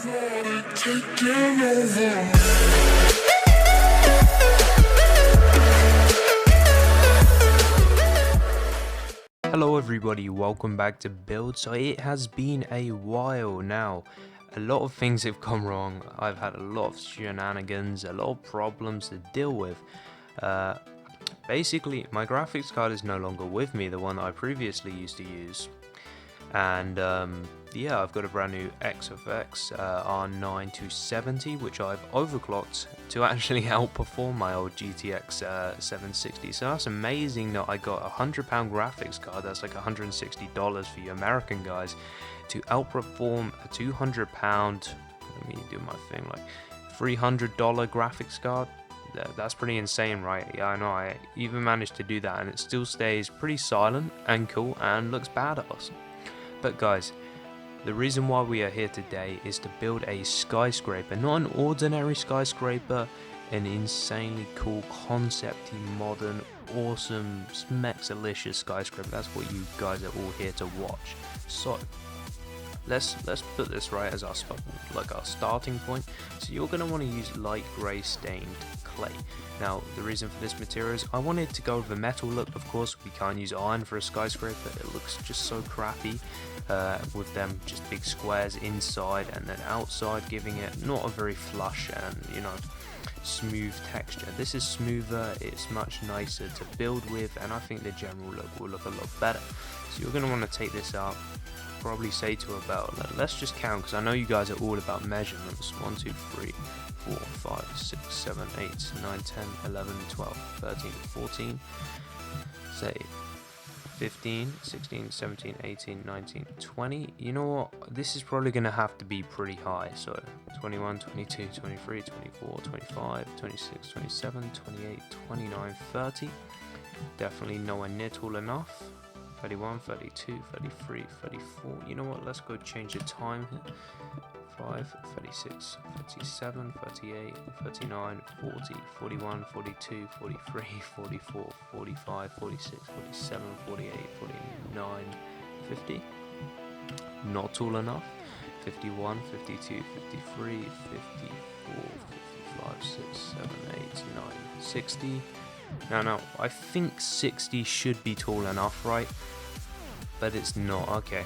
Hello everybody, welcome back to Build. So it has been a while now. A lot of things have gone wrong. I've had a lot of shenanigans, a lot of problems to deal with. Basically, my graphics card is no longer with me, the one that I previously used to use. And yeah, I've got a brand new XFX R9 270, which I've overclocked to actually outperform my old GTX 760. So that's amazing that I got a £100 graphics card, that's like $160 for you American guys, to outperform a £200, let me do my thing, like $300 graphics card. That's pretty insane, right? Yeah, I know, I even managed to do that and it still stays pretty silent and cool and looks badass. But guys, the reason why we are here today is to build a skyscraper, not an ordinary skyscraper, an insanely cool, concepty, modern, awesome, smexalicious skyscraper. That's what you guys are all here to watch. So let's put this right as our starting point. So you're going to want to use light grey stained clay. Now the reason for this material is I wanted to go with a metal look. Of course we can't use iron for a skyscraper, it looks just so crappy with them just big squares inside and then outside, giving it not a very flush and, you know, smooth texture. This is smoother, it's much nicer to build with, and I think the general look will look a lot better. So you're going to want to take this out, probably say to about, let's just count because I know you guys are all about measurements. 1 2 3 4 5 6 7 8 9 10 11 12 13 14, say 15 16 17 18 19 20. You know what, this is probably gonna have to be pretty high, so 21 22 23 24 25 26 27 28 29 30, definitely nowhere near tall enough. 31 32 33 34. You know what, let's go change the time here. 5 36 37 38 39 40 41 42 43 44 45 46 47 48 49 50. Not tall enough. 51 52 53 54 55 6 7 8 9 60. No, I think 60 should be tall enough, right? But it's not. Okay,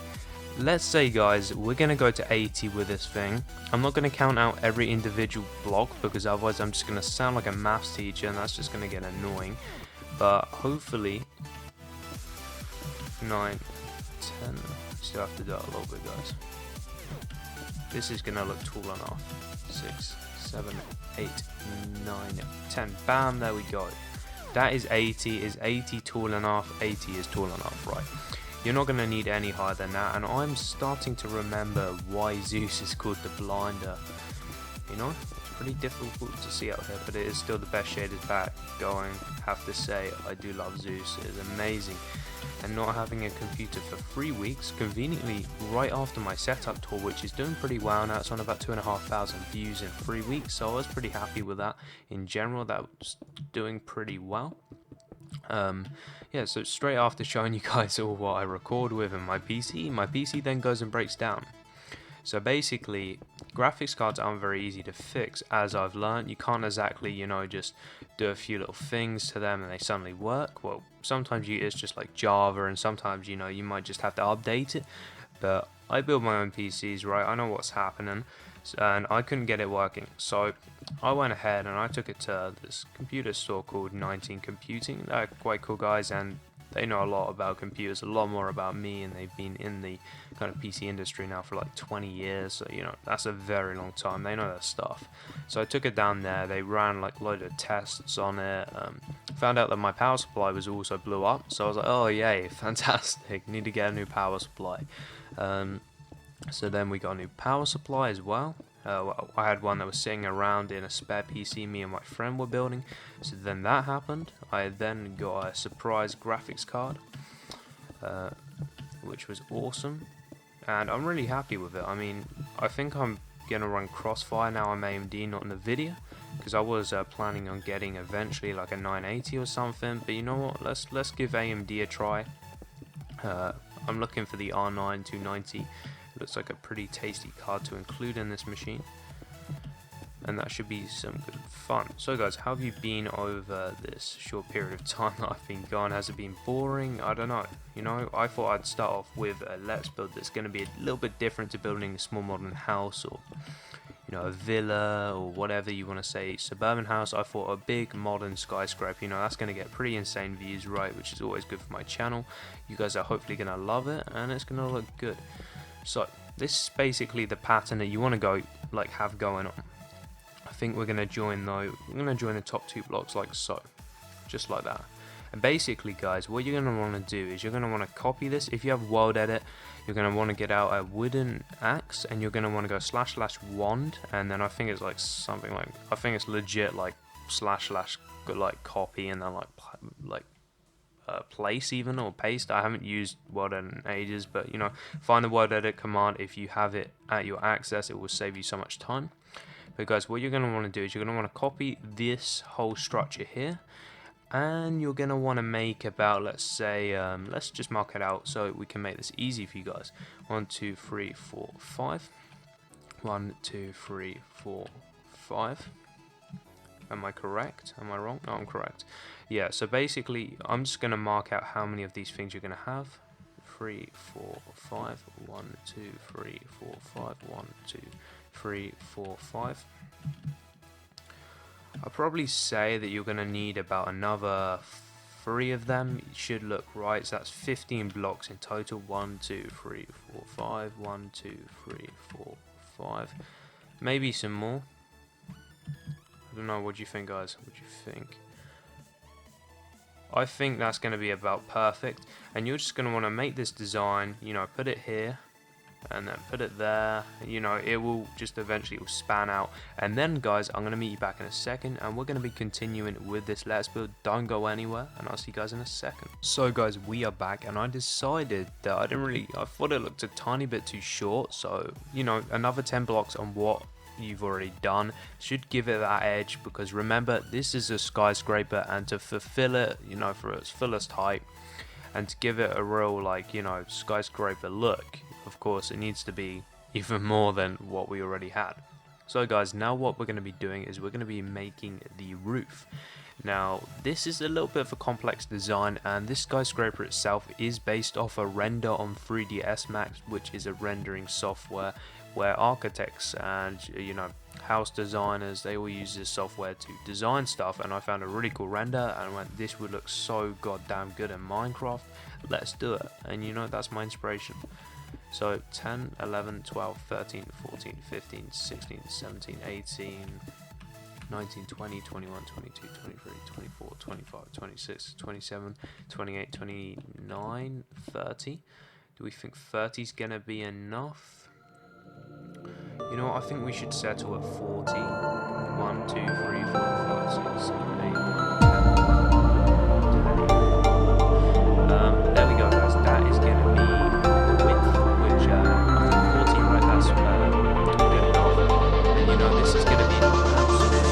let's say, guys, we're gonna go to 80 with this thing. I'm not gonna count out every individual block because otherwise I'm just gonna sound like a maths teacher and that's just gonna get annoying. But hopefully 9 10, still have to do it a little bit, guys. This is gonna look tall enough. 6 7 8 9 10. Bam, there we go. That is 80. Is 80 tall enough? 80 is tall enough, right? You're not going to need any higher than that, and I'm starting to remember why Zeus is called the blinder. You know, it's pretty difficult to see out here, but it is still the best shaded pack going. Have to say, I do love Zeus. It is amazing. And not having a computer for 3 weeks, conveniently right after my setup tour, which is doing pretty well now. It's on about 2,500 views in 3 weeks, so I was pretty happy with that. In general, that was doing pretty well. Yeah, so straight after showing you guys all what I record with in my PC then goes and breaks down. So basically, graphics cards aren't very easy to fix, as I've learned. You can't exactly, you know, just do a few little things to them and they suddenly work. Well, sometimes it's just like Java, and sometimes, you know, you might just have to update it. But I build my own PCs, right? I know what's happening, and I couldn't get it working. So I went ahead and I took it to this computer store called 19 Computing. They're quite cool guys, and they know a lot about computers, a lot more about me, and they've been in the kind of PC industry now for like 20 years, so, you know, that's a very long time. They know their stuff. So I took it down there, they ran like a load of tests on it, found out that my power supply was also blew up, so I was like, oh yay, fantastic, need to get a new power supply. So then we got a new power supply as well. I had one that was sitting around in a spare PC me and my friend were building. So then that happened. I then got a surprise graphics card, which was awesome. And I'm really happy with it. I mean, I think I'm going to run Crossfire now on AMD, not NVIDIA. Because I was planning on getting eventually like a 980 or something. But you know what? Let's give AMD a try. I'm looking for the R9 290. Looks like a pretty tasty card to include in this machine. And that should be some good fun. So guys, how have you been over this short period of time that I've been gone? Has it been boring? I don't know. You know, I thought I'd start off with a let's build that's going to be a little bit different to building a small modern house, or you know, a villa, or whatever you want to say, suburban house. I thought a big modern skyscraper, you know, that's going to get pretty insane views, right, which is always good for my channel. You guys are hopefully going to love it, and it's going to look good. So this is basically the pattern that you want to go like have going on. I think we're going to join though, we're going to join the top 2 blocks like so, just like that. And basically guys, what you're going to want to do is you're going to want to copy this. If you have world edit, you're going to want to get out a wooden axe, and you're going to want to go / wand, and then I think it's like something like, I think it's legit like / like copy, and then like place even, or paste. I haven't used word edit in ages, but you know, find the word edit command. If you have it at your access, it will save you so much time. But guys, what you're going to want to do is you're going to want to copy this whole structure here, and you're going to want to make about, let's say, let's just mark it out so we can make this easy for you guys. 1 2 3 4 5. 1 2 3 4 5. Am I correct? Am I wrong? No, I'm correct. Yeah, so basically I'm just going to mark out how many of these things you're going to have. 3 4 5. 1 2 3 4 5. 1 2 3 4 5. I'll probably say that you're going to need about another 3 of them. It should look right. So that's 15 blocks in total. 1 2 3 4 5. 1 2 3 4 5. Maybe some more. I don't know. What do you think, guys? What do you think? I think that's going to be about perfect. And you're just going to want to make this design, you know, put it here, and then put it there. You know, it will just eventually will span out. And then guys, I'm going to meet you back in a second, and we're going to be continuing with this let's build. Don't go anywhere, and I'll see you guys in a second. So guys, we are back, and I decided that I thought it looked a tiny bit too short, so you know, another 10 blocks on what you've already done should give it that edge, because remember, this is a skyscraper, and to fulfill it, you know, for its fullest height, and to give it a real, like, you know, skyscraper look, of course it needs to be even more than what we already had. So guys, now what we're going to be doing is we're going to be making the roof. Now this is a little bit of a complex design, and this skyscraper itself is based off a render on 3ds Max, which is a rendering software where architects and, you know, house designers, they all use this software to design stuff. And I found a really cool render, and I went, this would look so goddamn good in Minecraft, let's do it. And you know, that's my inspiration. So 10, 11, 12, 13, 14, 15, 16, 17, 18, 19, 20, 21, 22, 23, 24, 25, 26, 27, 28, 29, 30. Do we think 30 is going to be enough? You know what, I think we should settle at 40. 1, 2, 3, 4, 5, 6, 7, 8, 9, 10. There we go, guys. That is going to be the width, which I think 14, right? That's good enough. And you know, this is going to be an absolute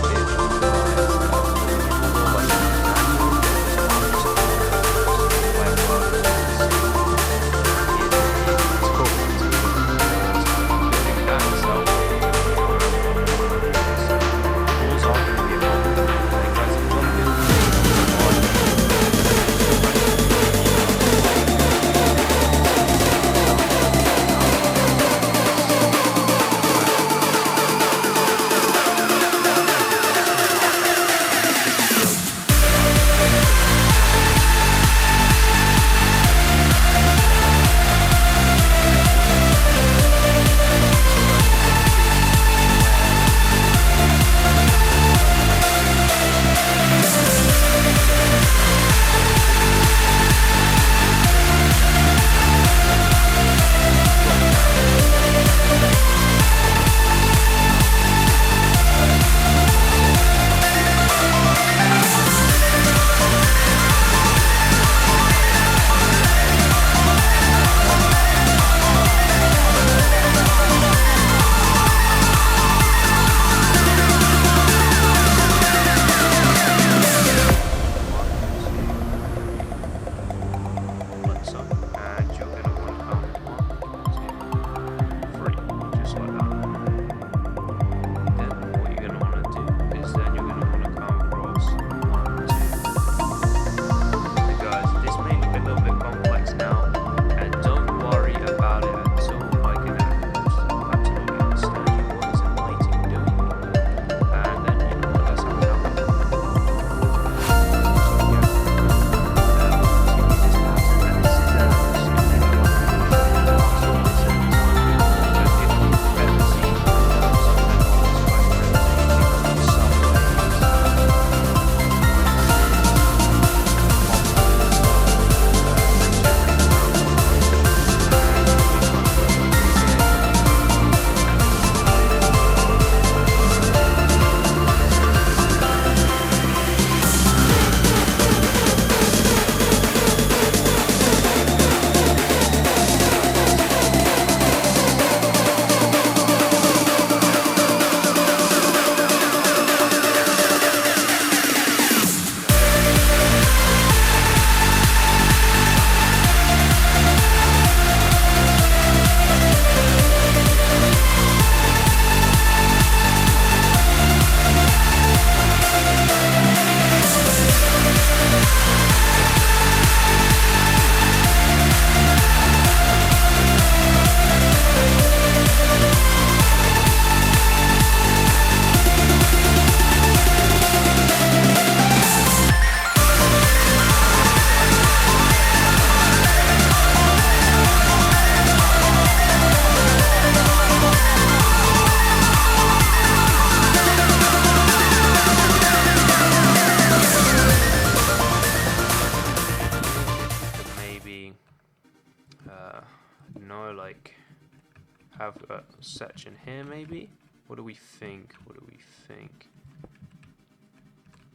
section here, maybe. What do we think? What do we think?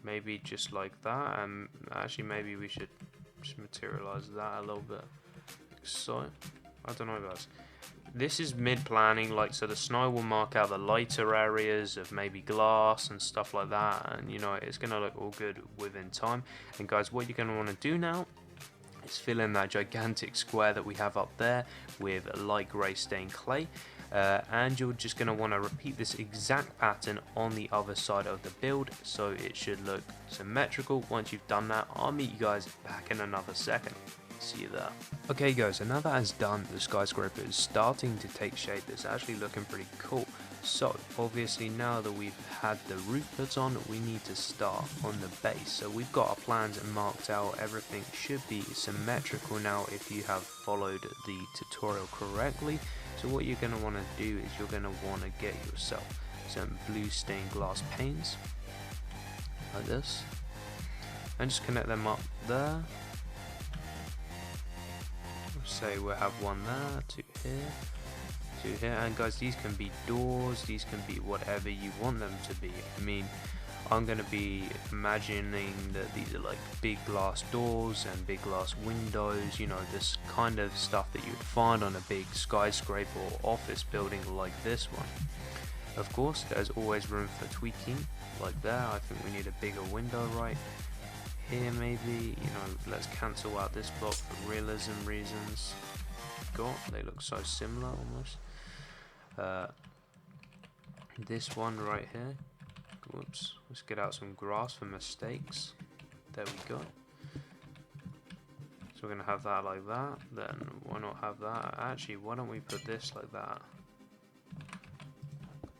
Maybe just like that, and actually maybe we should just materialize that a little bit. Like so. I don't know, guys. This is mid-planning, like, so the snow will mark out the lighter areas of maybe glass and stuff like that, and you know, it's gonna look all good within time. And guys, what you're gonna want to do now is fill in that gigantic square that we have up there with light grey stained clay. And you're just going to want to repeat this exact pattern on the other side of the build, so it should look symmetrical. Once you've done that, I'll meet you guys back in another second. See you there. Okay guys, and now that it's done, the skyscraper is starting to take shape. It's actually looking pretty cool. So obviously now that we've had the roof put on, we need to start on the base. So we've got our plans marked out. Everything should be symmetrical now if you have followed the tutorial correctly. So what you're going to want to do is you're going to want to get yourself some blue stained glass panes like this, and just connect them up there. Say we'll have one there, two here, and guys, these can be doors, these can be whatever you want them to be. I mean, I'm going to be imagining that these are like big glass doors and big glass windows, you know, this kind of stuff that you'd find on a big skyscraper or office building like this one. Of course, there's always room for tweaking, like there. I think we need a bigger window right here, maybe. You know, let's cancel out this block for realism reasons. They look so similar almost. This one right here. Whoops. Let's get out some grass for mistakes. There we go. So we're gonna have that like that. Then why not have that? Actually, why don't we put this like that?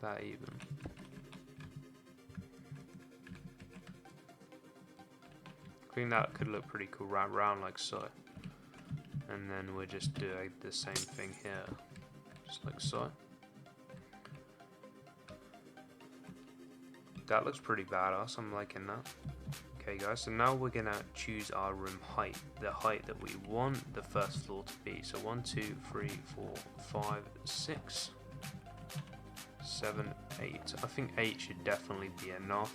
That even. I think that could look pretty cool right round like so. And then we're just doing the same thing here, just like so. That looks pretty badass, I'm liking that. Okay guys, so now we're gonna choose our room height, the height that we want the first floor to be. So 1, 2, 3, 4, 5, 6, 7, 8. I think 8 should definitely be enough,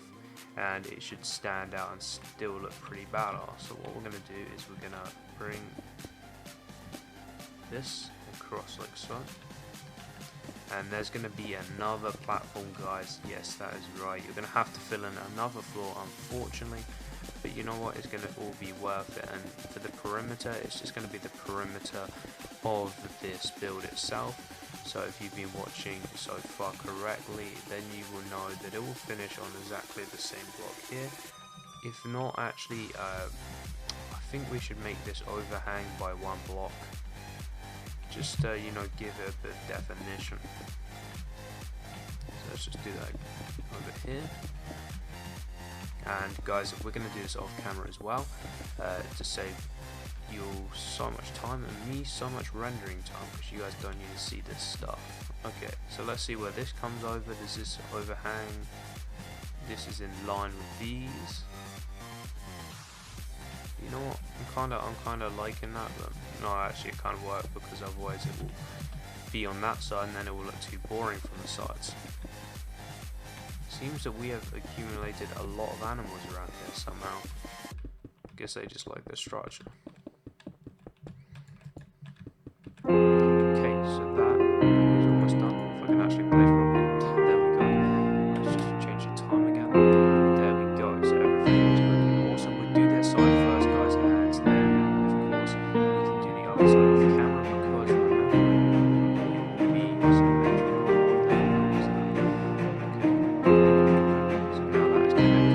and it should stand out and still look pretty badass. So what we're gonna do is we're gonna bring this across like so, and there's going to be another platform, guys. Yes, that is right, you're going to have to fill in another floor, unfortunately, but you know what, it's going to all be worth it. And for the perimeter, it's just going to be the perimeter of this build itself. So if you've been watching so far correctly, then you will know that it will finish on exactly the same block here. If not, actually, I think we should make this overhang by one block. Just you know, give it a bit of definition. So let's just do that over here. And guys, we're going to do this off camera as well, to save you so much time and me so much rendering time, because you guys don't need to see this stuff. Okay, so let's see where this comes over. Does this overhang? This is in line with these. You know what? I'm kind of liking that, but no, actually it can't work, because otherwise it will be on that side and then it will look too boring from the sides. Seems that we have accumulated a lot of animals around here somehow. Guess they just like the structure. Okay, so that is almost done. If I can actually play properly. There we go. Let's just change the time again. There we go. So everything is looking awesome. We do this side first, guys, and then of course we can do the other side of the camera, because remember, we are symmetrical. Okay. So now that is connected.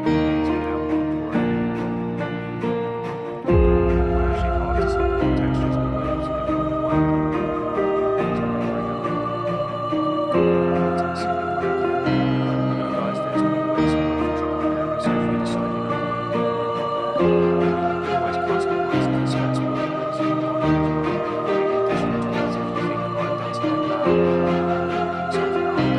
Let's get out of the way. Actually hard to see the textures and waves in the way. So bring up. Let's see the way. You know, guys, there's always more control on camera, so if we decide, you know, always customize this as well as you want. Additional tools if you think about that's like that. Something like that.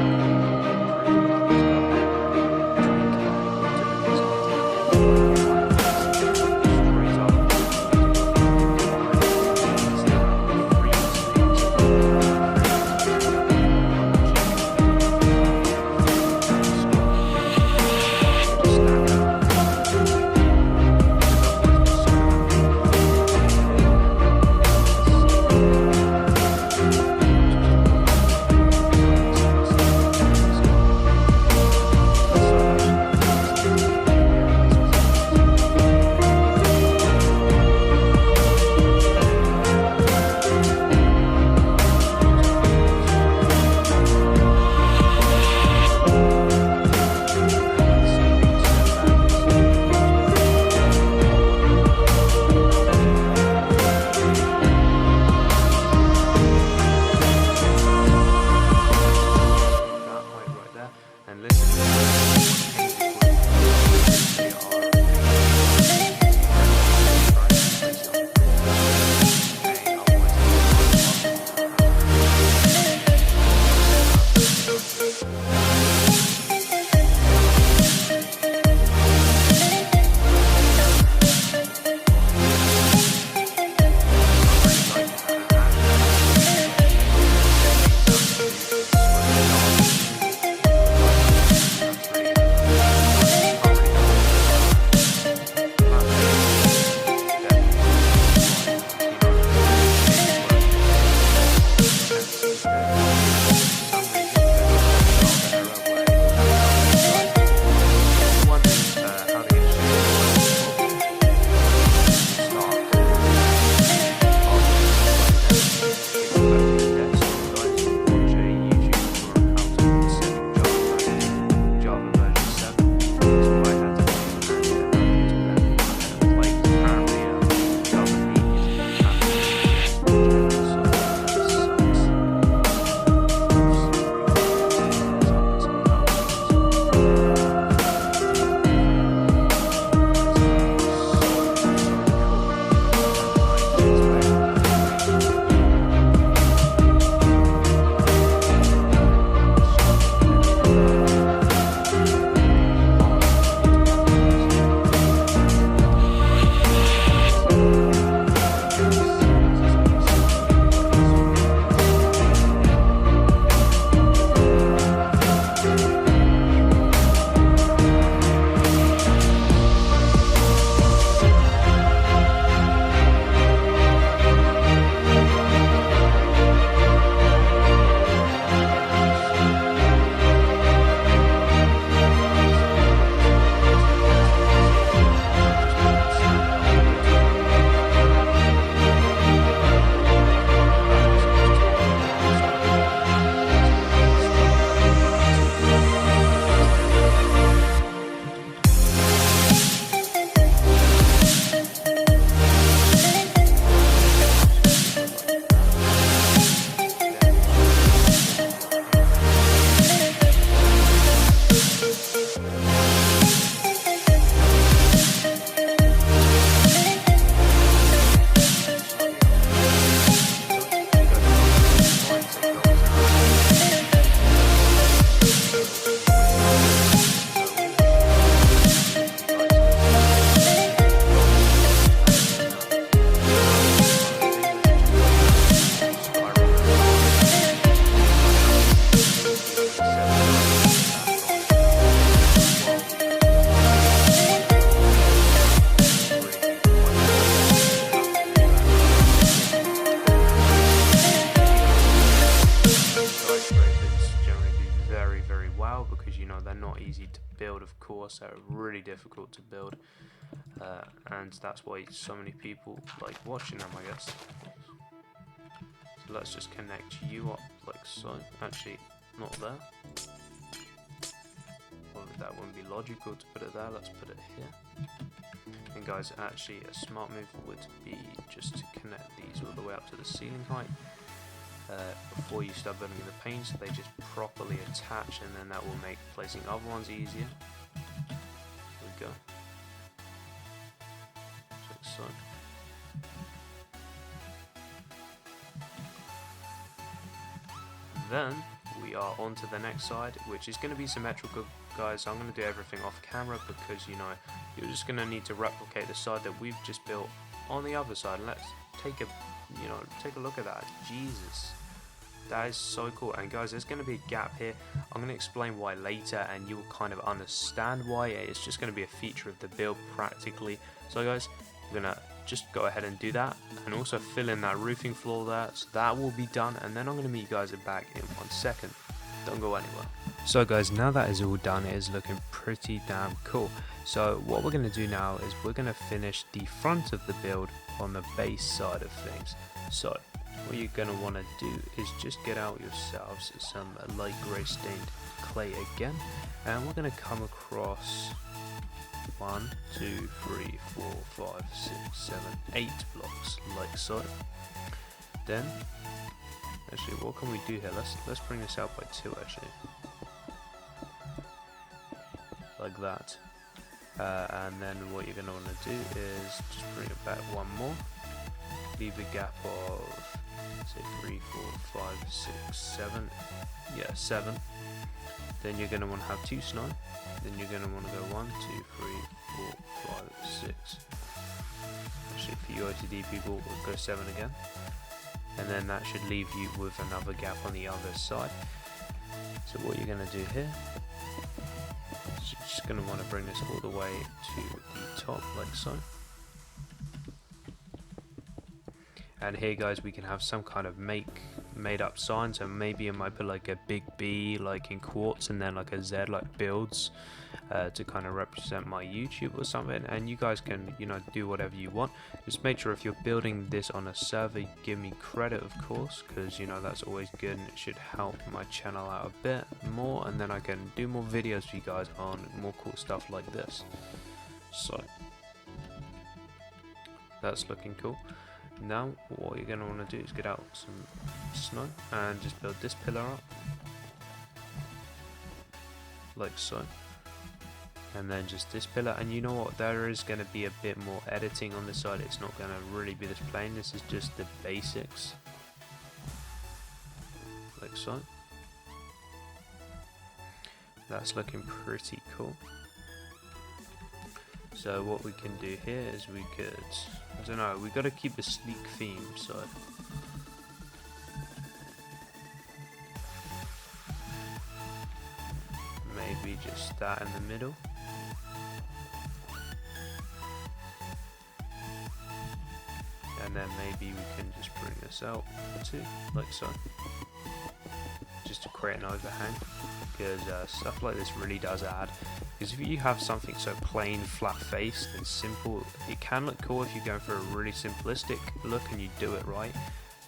now, because you know they're not easy to build. Of course, they're really difficult to build, and that's why so many people like watching them, I guess. So let's just connect you up like so. Actually, not there. Well, that wouldn't be logical to put it there. Let's put it here. And guys, actually a smart move would be just to connect these all the way up to the ceiling height before you start building the pane, so they just properly attach, and then that will make placing other ones easier. There we go. Just like so. Then we are on to the next side, which is going to be symmetrical, guys. I'm going to do everything off camera because, you know, you're just going to need to replicate the side that we've just built on the other side. And let's take a look at that. Jesus, that is so cool. And guys, there's going to be a gap here. I'm going to explain why later, and you will kind of understand why. It's just going to be a feature of the build practically. So guys, we're going to just go ahead and do that, and also fill in that roofing floor there, so that will be done, and then I'm going to meet you guys back in 1 second. Don't go anywhere. So guys, now that is all done, it is looking pretty damn cool. So what we're going to do now is we're going to finish the front of the build on the base side of things. So what you're going to want to do is just get out yourselves some light grey stained clay again, and we're going to come across 1, 2, 3, 4, 5, 6, 7, 8 blocks, like so. Then, actually, what can we do here? Let's bring this out by 2, actually, like that. And then what you're going to want to do is just bring it back 1 more. Leave a gap of, say, 3, 4, 5, 6, 7. Yeah, 7. Then you're going to want to have 2 snow. Then you're going to want to go 1, 2, 3, 4, 5, 6. Actually, for you OTD people, we'll go 7 again. And then that should leave you with another gap on the other side. So what you're going to do here is you're just going to want to bring this all the way to the top, like so. And here, guys, we can have some kind of made up sign. So maybe I might put like a big B like in quartz, and then like a Z like builds to kind of represent my YouTube or something. And you guys can, you know, do whatever you want. Just make sure if you're building this on a server, give me credit, of course, because, you know, that's always good, and it should help my channel out a bit more, and then I can do more videos for you guys on more cool stuff like this. So that's looking cool. Now what you're going to want to do is get out some snow and just build this pillar up like so, and then just this pillar. And you know what, there is going to be a bit more editing on this side. It's not going to really be this plain. This is just the basics, like so. That's looking pretty cool. So what we can do here is we could, I don't know, we got to keep a sleek theme, so maybe just that in the middle. And then maybe we can just bring this out too, like so, just to create an overhang, because stuff like this really does add. Because if you have something so plain, flat-faced and simple, it can look cool if you're going for a really simplistic look and you do it right,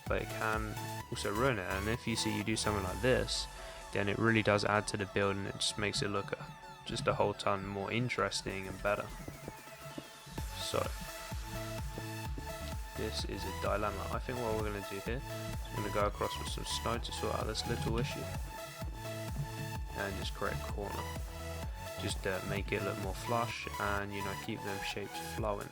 but it can also ruin it. And if you see you do something like this, then it really does add to the build, and it just makes it look just a whole ton more interesting and better. So this is a dilemma. I think what we're going to do here is going to go across with some snow to sort out this little issue, and just create a corner. Just make it look more flush, and, you know, keep them shapes flowing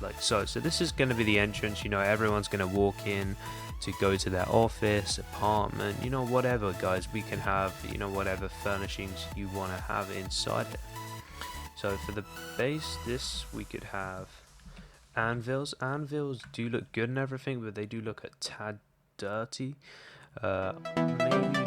like so. So this is going to be the entrance. You know, everyone's going to walk in to go to their office, apartment, you know, whatever, guys. We can have, you know, whatever furnishings you want to have inside it. So for the base, this we could have anvils. Anvils do look good and everything, but they do look a tad dirty. Maybe